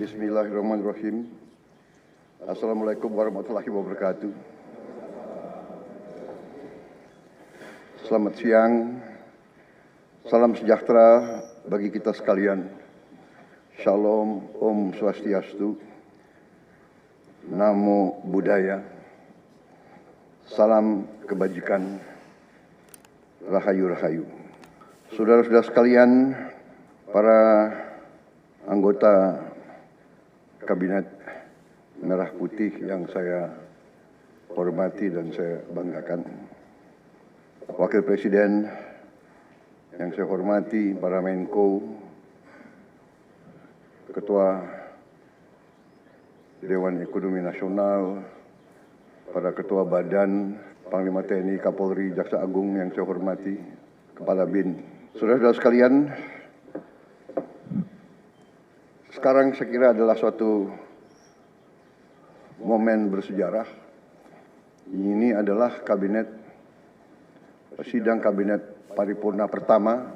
Bismillahirrahmanirrahim. Assalamualaikum warahmatullahi wabarakatuh. Selamat siang. Salam sejahtera bagi kita sekalian. Shalom, Om Swastiastu. Namo Buddhaya. Salam kebajikan. Rahayu-rahayu. Saudara-saudara sekalian, para anggota Kabinet Merah Putih yang saya hormati dan saya banggakan, Wakil Presiden yang saya hormati, para Menko, Ketua Dewan Ekonomi Nasional, para Ketua Badan, Panglima TNI, Kapolri, Jaksa Agung yang saya hormati, Kepala BIN. Saudara-saudara sekalian, sekarang saya kira adalah suatu momen bersejarah. Ini adalah sidang kabinet paripurna pertama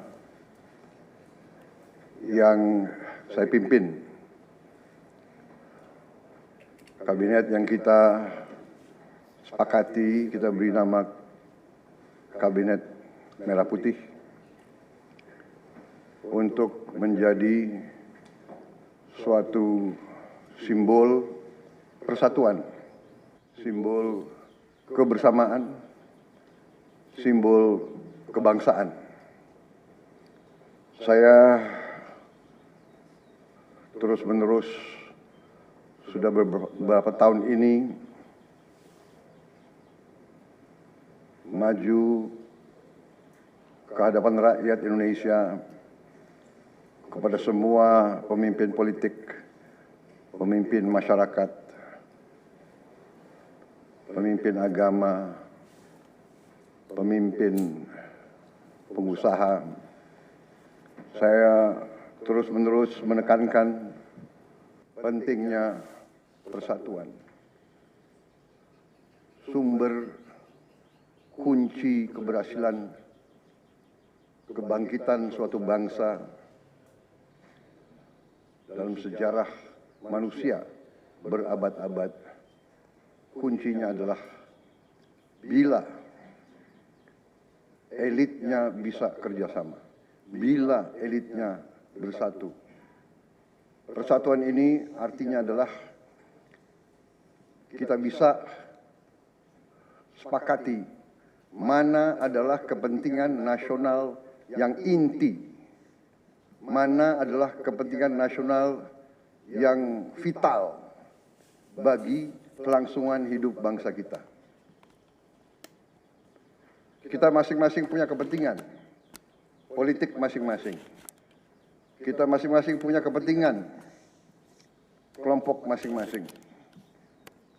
yang saya pimpin. Kabinet yang kita sepakati, kita beri nama Kabinet Merah Putih untuk menjadi suatu simbol persatuan, simbol kebersamaan, simbol kebangsaan. Saya terus-menerus sudah beberapa tahun ini maju ke hadapan rakyat Indonesia, kepada semua pemimpin politik, pemimpin masyarakat, pemimpin agama, pemimpin pengusaha. Saya terus-menerus menekankan pentingnya persatuan. Sumber kunci keberhasilan kebangkitan suatu bangsa dalam sejarah manusia berabad-abad, kuncinya adalah bila elitnya bisa kerjasama, bila elitnya bersatu. Persatuan ini artinya adalah kita bisa sepakati mana adalah kepentingan nasional yang inti, mana adalah kepentingan nasional yang vital bagi kelangsungan hidup bangsa kita. Kita masing-masing punya kepentingan politik masing-masing. Kita masing-masing punya kepentingan kelompok masing-masing.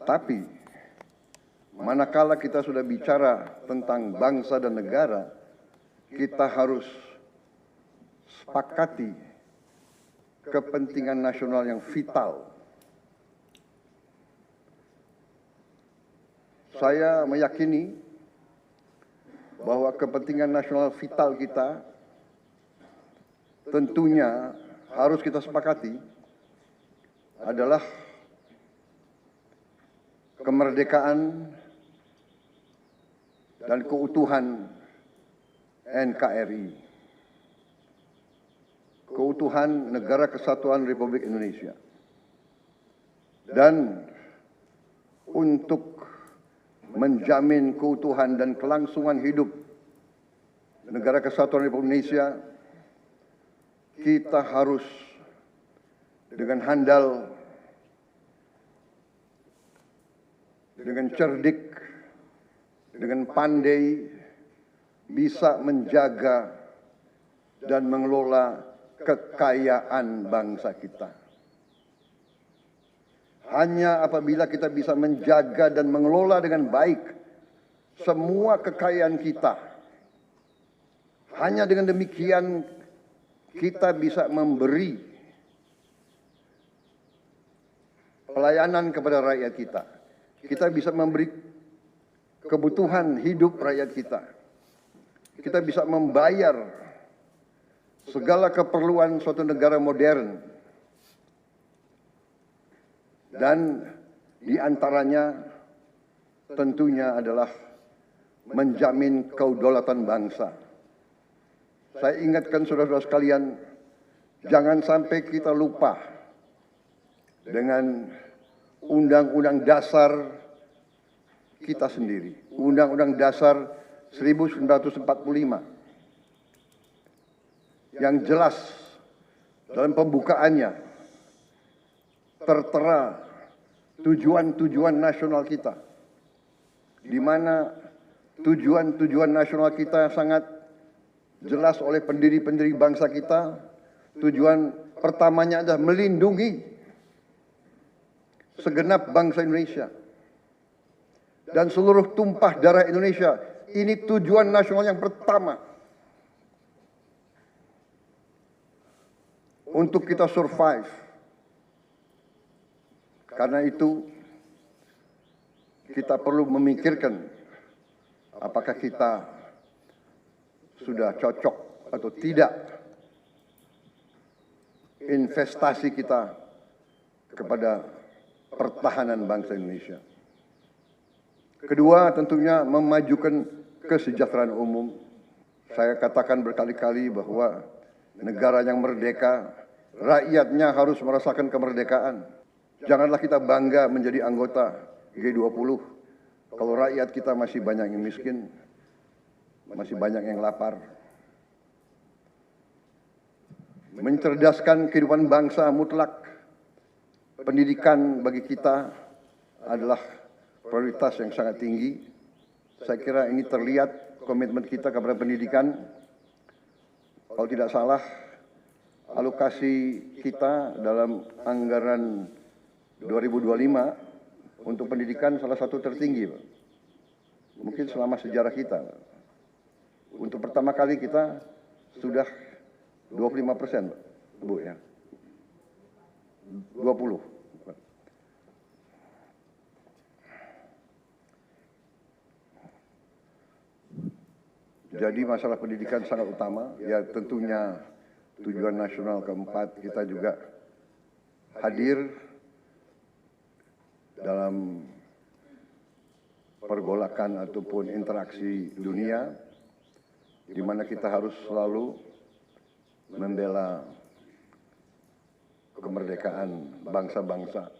Tapi manakala kita sudah bicara tentang bangsa dan negara, kita harus sepakati kepentingan nasional yang vital. Saya meyakini bahwa kepentingan nasional vital kita tentunya harus kita sepakati adalah kemerdekaan dan keutuhan NKRI. Keutuhan Negara Kesatuan Republik Indonesia. Dan untuk menjamin keutuhan dan kelangsungan hidup Negara Kesatuan Republik Indonesia, kita harus dengan handal, dengan cerdik, dengan pandai bisa menjaga dan mengelola kekayaan bangsa kita. Hanya apabila kita bisa menjaga dan mengelola dengan baik semua kekayaan kita, hanya dengan demikian kita bisa memberi pelayanan kepada rakyat kita. Kita bisa memberi kebutuhan hidup rakyat kita. Kita bisa membayar segala keperluan suatu negara modern Dan di antaranya tentunya adalah menjamin kedaulatan bangsa. Saya ingatkan saudara-saudara sekalian, jangan sampai kita lupa dengan Undang-Undang Dasar kita sendiri, Undang-Undang Dasar 1945, yang jelas dalam pembukaannya tertera tujuan-tujuan nasional kita, di mana tujuan-tujuan nasional kita sangat jelas oleh pendiri-pendiri bangsa kita. Tujuan pertamanya adalah melindungi segenap bangsa Indonesia dan seluruh tumpah darah Indonesia. Ini tujuan nasional yang pertama. Untuk kita survive. Karena itu kita perlu memikirkan apakah kita sudah cocok atau tidak investasi kita kepada pertahanan bangsa Indonesia. Kedua, tentunya memajukan kesejahteraan umum. Saya katakan berkali-kali bahwa negara yang merdeka, rakyatnya harus merasakan kemerdekaan. Janganlah kita bangga menjadi anggota G20 kalau rakyat kita masih banyak yang miskin, masih banyak yang lapar. Mencerdaskan kehidupan bangsa mutlak. Pendidikan bagi kita adalah prioritas yang sangat tinggi. Saya kira ini terlihat komitmen kita kepada pendidikan. Kalau tidak salah, alokasi kita dalam anggaran 2025 untuk pendidikan salah satu tertinggi, Pak. Mungkin selama sejarah kita. Untuk pertama kali kita sudah 25%, Pak, Bu, ya. 20. Jadi masalah pendidikan sangat utama. Ya, tentunya tujuan nasional keempat kita juga hadir dalam pergolakan ataupun interaksi dunia, di mana kita harus selalu membela kemerdekaan bangsa-bangsa.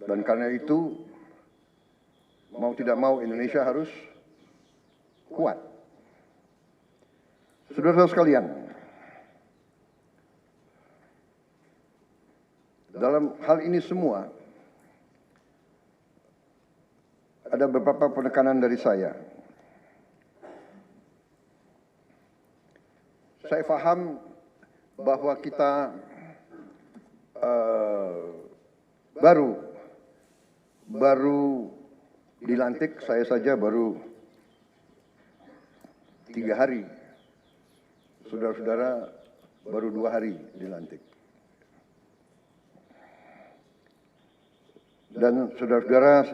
Dan karena itu, mau tidak mau Indonesia harus kuat. Saudara-saudara sekalian, dalam hal ini semua, ada beberapa penekanan dari saya. Saya paham bahwa kita baru dilantik, saya saja baru 3 hari. Saudara-saudara baru 2 hari dilantik. Dan saudara-saudara,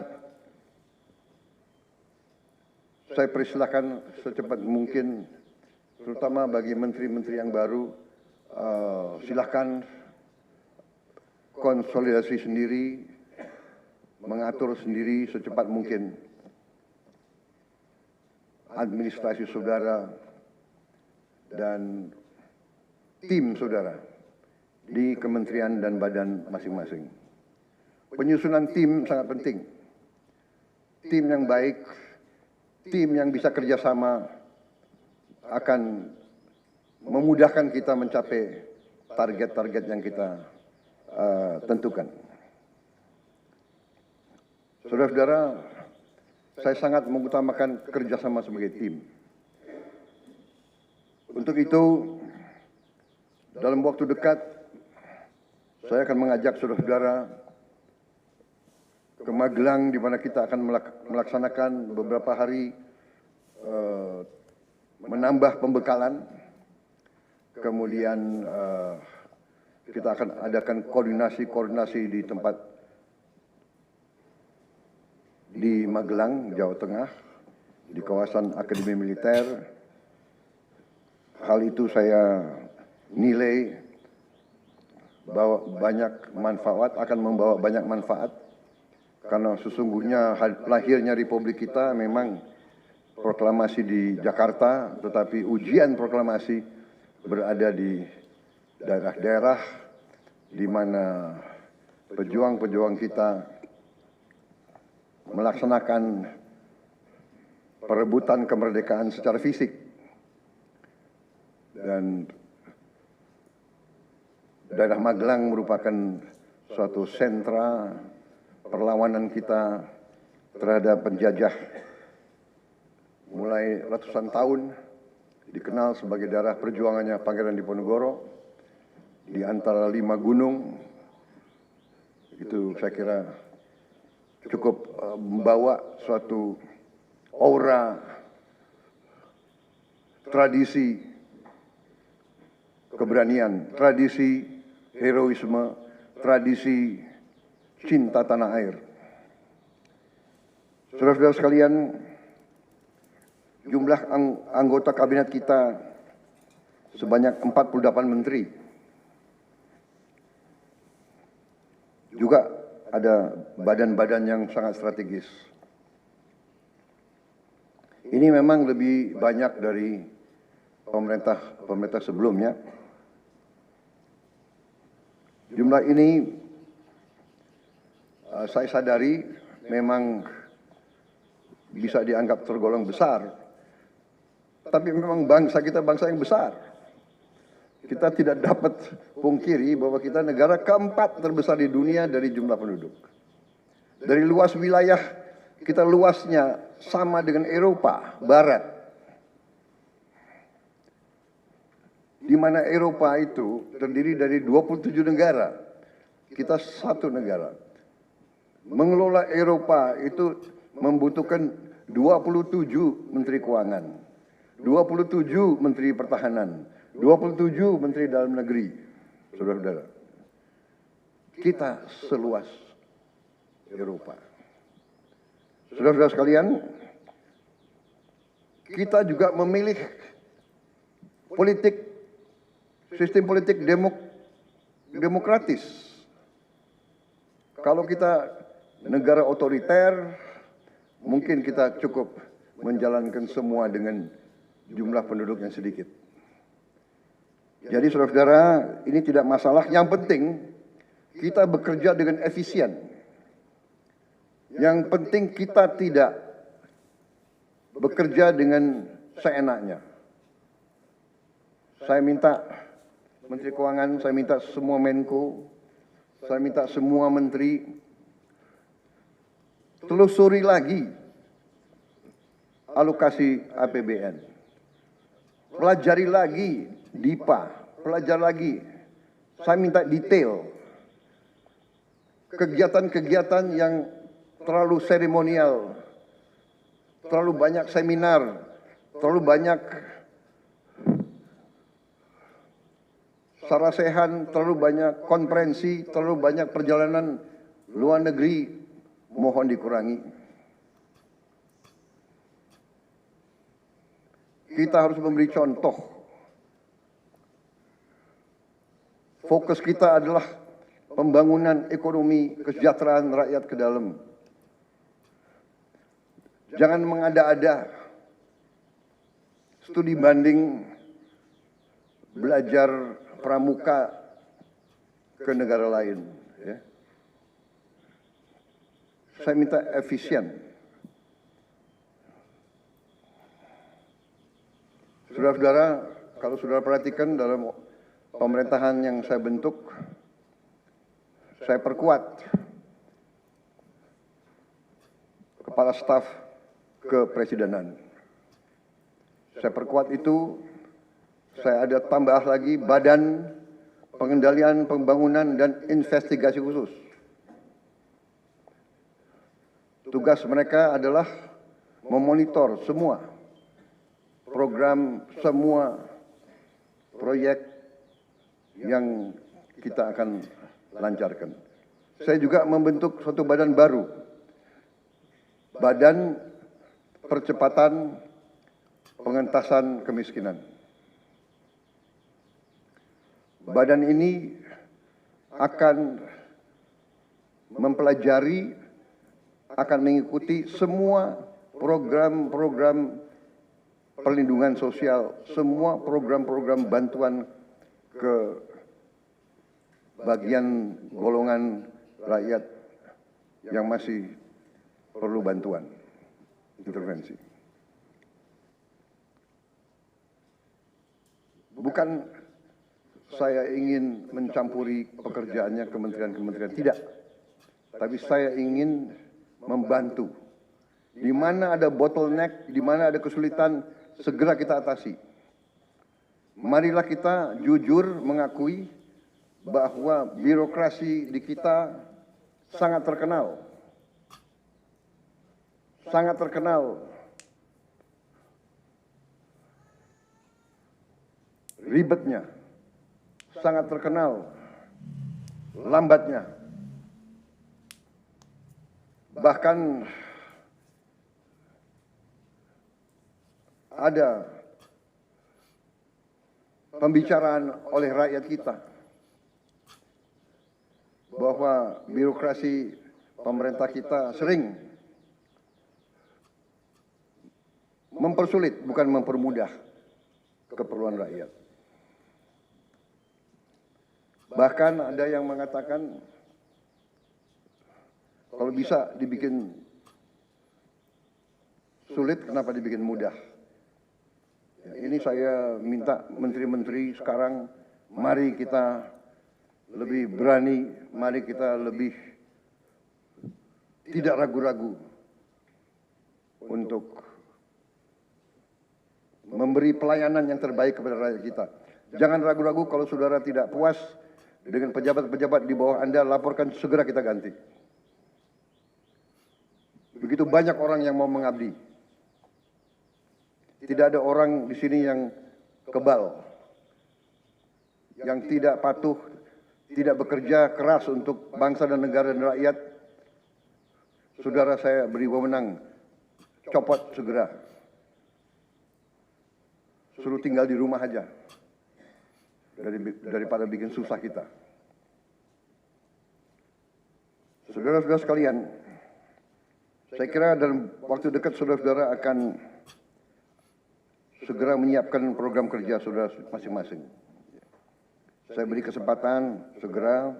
saya persilahkan secepat mungkin, terutama bagi menteri-menteri yang baru, silahkan konsolidasi sendiri, mengatur sendiri secepat mungkin administrasi saudara dan tim saudara di kementerian dan badan masing-masing. Penyusunan tim sangat penting. Tim yang baik, tim yang bisa kerjasama akan memudahkan kita mencapai target-target yang kita tentukan. Saudara-saudara, saya sangat mengutamakan kerjasama sebagai tim. Untuk itu, dalam waktu dekat, saya akan mengajak saudara-saudara ke Magelang, di mana kita akan melaksanakan beberapa hari menambah pembekalan. Kemudian kita akan adakan koordinasi di tempat di Magelang, Jawa Tengah, di kawasan Akademi Militer. Hal itu saya nilai akan membawa banyak manfaat, karena sesungguhnya lahirnya Republik kita memang proklamasi di Jakarta, tetapi ujian proklamasi berada di daerah-daerah di mana pejuang-pejuang kita melaksanakan perebutan kemerdekaan secara fisik. Dan daerah Magelang merupakan suatu sentra perlawanan kita terhadap penjajah. Mulai ratusan tahun dikenal sebagai daerah perjuangannya Pangeran Diponegoro. Di antara 5 gunung, itu saya kira cukup membawa suatu aura tradisi keberanian, tradisi heroisme, tradisi cinta tanah air. Saudara-saudara sekalian, jumlah anggota kabinet kita sebanyak 48 menteri. Juga ada badan-badan yang sangat strategis. Ini memang lebih banyak dari pemerintah sebelumnya. Jumlah ini saya sadari memang bisa dianggap tergolong besar. Tapi memang bangsa kita bangsa yang besar. Kita tidak dapat pungkiri bahwa kita negara keempat terbesar di dunia dari jumlah penduduk. Dari luas wilayah, kita luasnya sama dengan Eropa Barat. Di mana Eropa itu terdiri dari 27 negara. Kita satu negara. Mengelola Eropa itu membutuhkan 27 menteri keuangan, 27 menteri pertahanan, 27 menteri dalam negeri. Saudara-saudara, kita seluas Eropa. Saudara-saudara sekalian, kita juga memilih sistem politik demokratis. Kalau kita negara otoriter, mungkin kita cukup menjalankan semua dengan jumlah penduduk yang sedikit. Jadi saudara-saudara, ini tidak masalah. Yang penting kita bekerja dengan efisien. Yang penting kita tidak bekerja dengan seenaknya. Saya minta Menteri Keuangan, saya minta semua Menko, saya minta semua menteri telusuri lagi alokasi APBN. Pelajari lagi DIPA, pelajari lagi. Saya minta detail. Kegiatan-kegiatan yang terlalu seremonial, terlalu banyak seminar, terlalu banyak sarasehan, terlalu banyak konferensi, terlalu banyak perjalanan luar negeri, mohon dikurangi. Kita harus memberi contoh. Fokus kita adalah pembangunan ekonomi, kesejahteraan rakyat ke dalam. Jangan mengada-ada. Studi banding, belajar pramuka ke negara lain. Ya. Saya minta efisien. Saudara-saudara, kalau saudara perhatikan dalam pemerintahan yang saya bentuk, saya perkuat kepala staf kepresidenan. Saya perkuat itu, saya ada tambah lagi Badan Pengendalian Pembangunan dan Investigasi Khusus. Tugas mereka adalah memonitor semua program, semua proyek yang kita akan lancarkan. Saya juga membentuk suatu badan baru, Badan Percepatan Pengentasan Kemiskinan. Badan ini akan mempelajari, akan mengikuti semua program-program perlindungan sosial, semua program-program bantuan ke bagian golongan rakyat yang masih perlu bantuan intervensi. Bukan saya ingin mencampuri pekerjaannya kementerian-kementerian, tidak. Tapi saya ingin membantu. Di mana ada bottleneck, di mana ada kesulitan, segera kita atasi. Marilah kita jujur mengakui bahwa birokrasi di kita sangat terkenal. Sangat terkenal. Ribetnya. Sangat terkenal. Lambatnya. Bahkan ada pembicaraan oleh rakyat kita bahwa birokrasi pemerintah kita sering mempersulit, bukan mempermudah keperluan rakyat. Bahkan ada yang mengatakan kalau bisa dibikin sulit, kenapa dibikin mudah? Ya, ini saya minta menteri-menteri sekarang, mari kita lebih berani, mari kita lebih tidak ragu-ragu untuk memberi pelayanan yang terbaik kepada rakyat kita. Jangan ragu-ragu kalau saudara tidak puas dengan pejabat-pejabat di bawah Anda, laporkan, segera kita ganti. Begitu banyak orang yang mau mengabdi. Tidak ada orang di sini yang kebal, yang tidak patuh, tidak bekerja keras untuk bangsa dan negara dan rakyat. Saudara saya beri wewenang, copot segera. Suruh tinggal di rumah aja, daripada bikin susah kita. Saudara-saudara sekalian, saya kira dalam waktu dekat saudara-saudara akan segera menyiapkan program kerja saudara masing-masing. Saya beri kesempatan segera,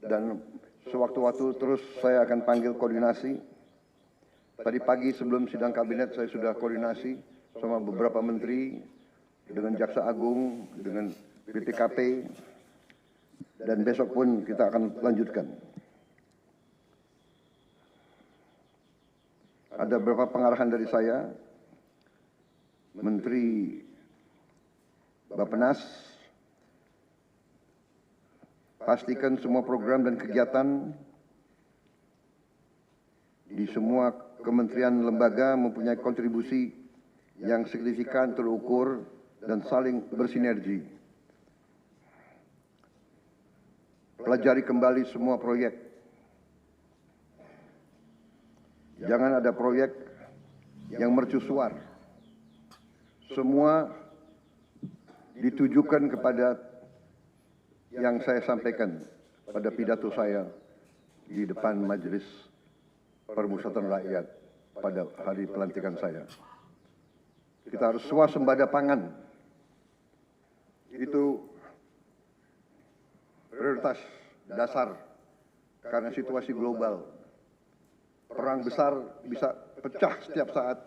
dan sewaktu-waktu terus saya akan panggil koordinasi. Tadi pagi sebelum sidang kabinet saya sudah koordinasi sama beberapa menteri, dengan Jaksa Agung, dengan BPKP, dan besok pun kita akan lanjutkan. Ada beberapa pengarahan dari saya, Menteri Bappenas, pastikan semua program dan kegiatan di semua kementerian lembaga mempunyai kontribusi yang signifikan, terukur, dan saling bersinergi. Pelajari kembali semua proyek. Jangan ada proyek yang mercusuar. Semua ditujukan kepada yang saya sampaikan pada pidato saya di depan Majelis Permusyawaratan Rakyat pada hari pelantikan saya. Kita harus swasembada pangan. Itu prioritas dasar karena situasi global. Perang besar bisa pecah setiap saat.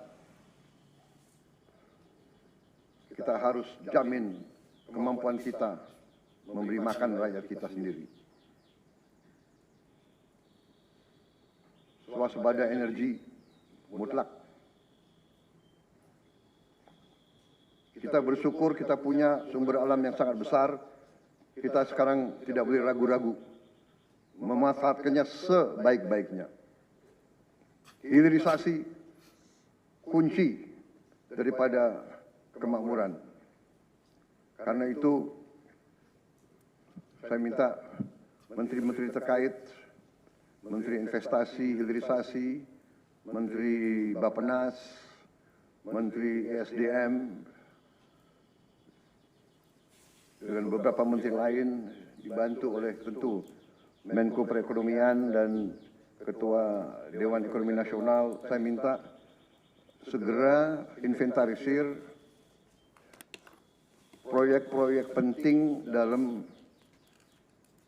Kita harus jamin kemampuan kita memberi makan rakyat kita sendiri. Swasembada energi mutlak. Kita bersyukur kita punya sumber alam yang sangat besar. Kita sekarang tidak boleh ragu-ragu memanfaatkannya sebaik-baiknya. Hilirisasi kunci daripada kemakmuran. Karena itu saya minta menteri-menteri terkait, Menteri Investasi, Hilirisasi, Menteri Bappenas, Menteri ESDM, dengan beberapa menteri lain dibantu oleh tentu Menko Perekonomian dan Ketua Dewan Ekonomi Nasional, saya minta segera inventarisir proyek-proyek penting dalam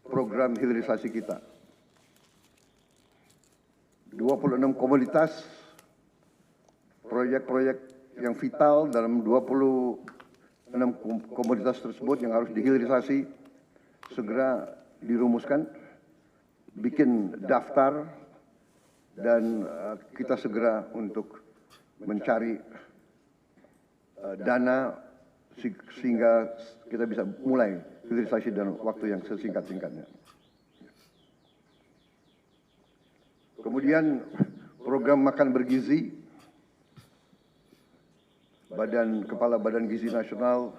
program hilirisasi kita. 26 komoditas, proyek-proyek yang vital dalam 26 komoditas tersebut yang harus dihilirisasi segera dirumuskan, bikin daftar, dan kita segera untuk mencari dana sehingga kita bisa mulai hilirisasi dalam waktu yang sesingkat-singkatnya. Kemudian program makan bergizi, Kepala Badan Gizi Nasional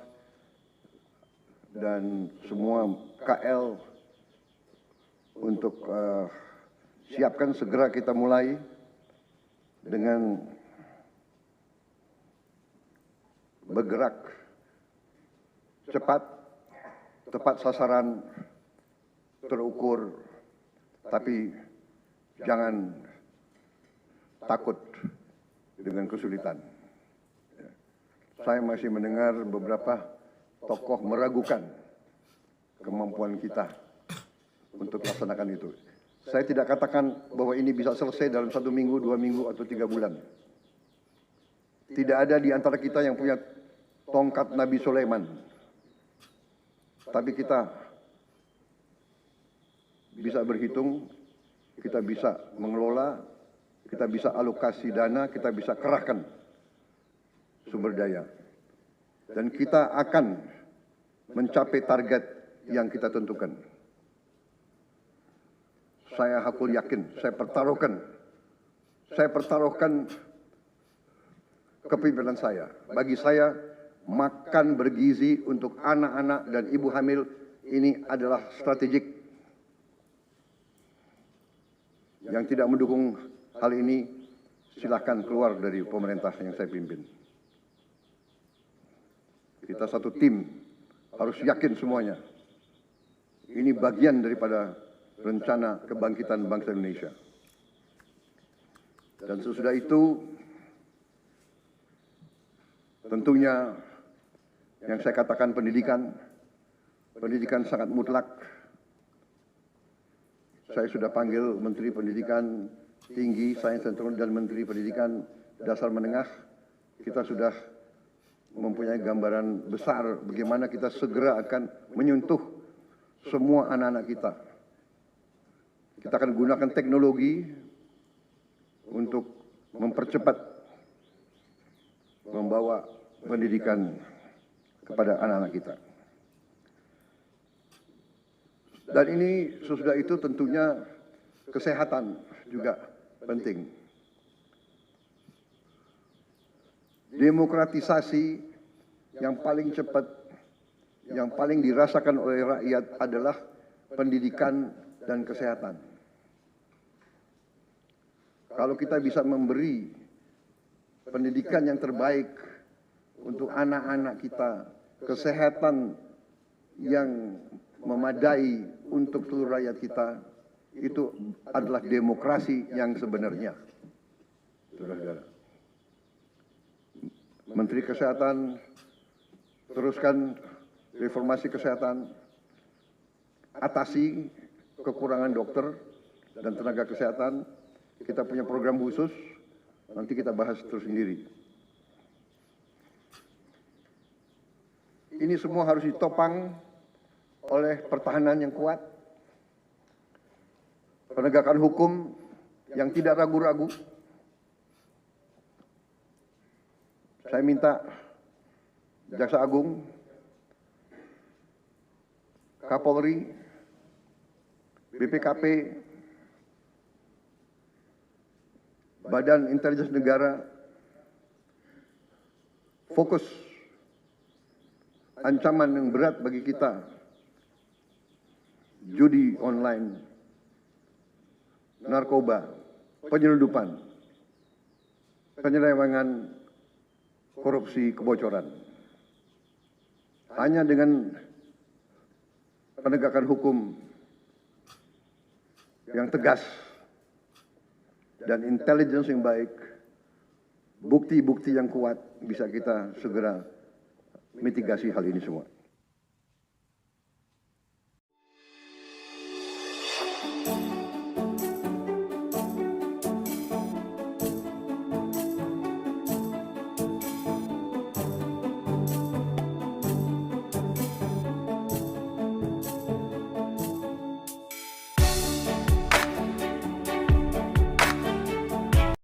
dan semua KL untuk siapkan segera kita mulai dengan bergerak cepat, tepat sasaran, terukur, tapi jangan takut dengan kesulitan. Saya masih mendengar beberapa tokoh meragukan kemampuan kita untuk melaksanakan itu. Saya tidak katakan bahwa ini bisa selesai dalam 1 minggu, 2 minggu, atau 3 bulan. Tidak ada di antara kita yang punya tongkat Nabi Sulaiman. Tapi kita bisa berhitung, kita bisa mengelola, kita bisa alokasi dana, kita bisa kerahkan sumber daya. Dan kita akan mencapai target yang kita tentukan. Saya hakul yakin, saya pertaruhkan kepemimpinan saya. Bagi saya, makan bergizi untuk anak-anak dan ibu hamil ini adalah strategik. Yang tidak mendukung hal ini, silakan keluar dari pemerintah yang saya pimpin. Kita satu tim, harus yakin semuanya. Ini bagian daripada rencana kebangkitan bangsa Indonesia. Dan sesudah itu, tentunya yang saya katakan pendidikan sangat mutlak. Saya sudah panggil Menteri Pendidikan Tinggi, Sains dan Teknologi dan Menteri Pendidikan Dasar Menengah. Kita sudah mempunyai gambaran besar bagaimana kita segera akan menyentuh semua anak-anak kita. Kita akan gunakan teknologi untuk mempercepat membawa pendidikan kepada anak-anak kita. Dan ini sesudah itu tentunya kesehatan juga penting. Demokratisasi yang paling cepat, yang paling dirasakan oleh rakyat adalah pendidikan dan kesehatan. Kalau kita bisa memberi pendidikan yang terbaik untuk anak-anak kita, kesehatan yang memadai untuk seluruh rakyat kita, itu adalah demokrasi yang sebenarnya. Saudara-saudara, Menteri Kesehatan teruskan reformasi kesehatan, atasi kekurangan dokter dan tenaga kesehatan. Kita punya program khusus, nanti kita bahas terus sendiri. Ini semua harus ditopang oleh pertahanan yang kuat, penegakan hukum yang tidak ragu-ragu. Saya minta Jaksa Agung, Kapolri, BPKP, Badan Intelijen Negara fokus ancaman yang berat bagi kita, judi online, narkoba, penyelundupan, penyelewengan, korupsi, kebocoran. Hanya dengan penegakan hukum yang tegas dan intelligence yang baik, bukti-bukti yang kuat, bisa kita segera mitigasi hal ini semua.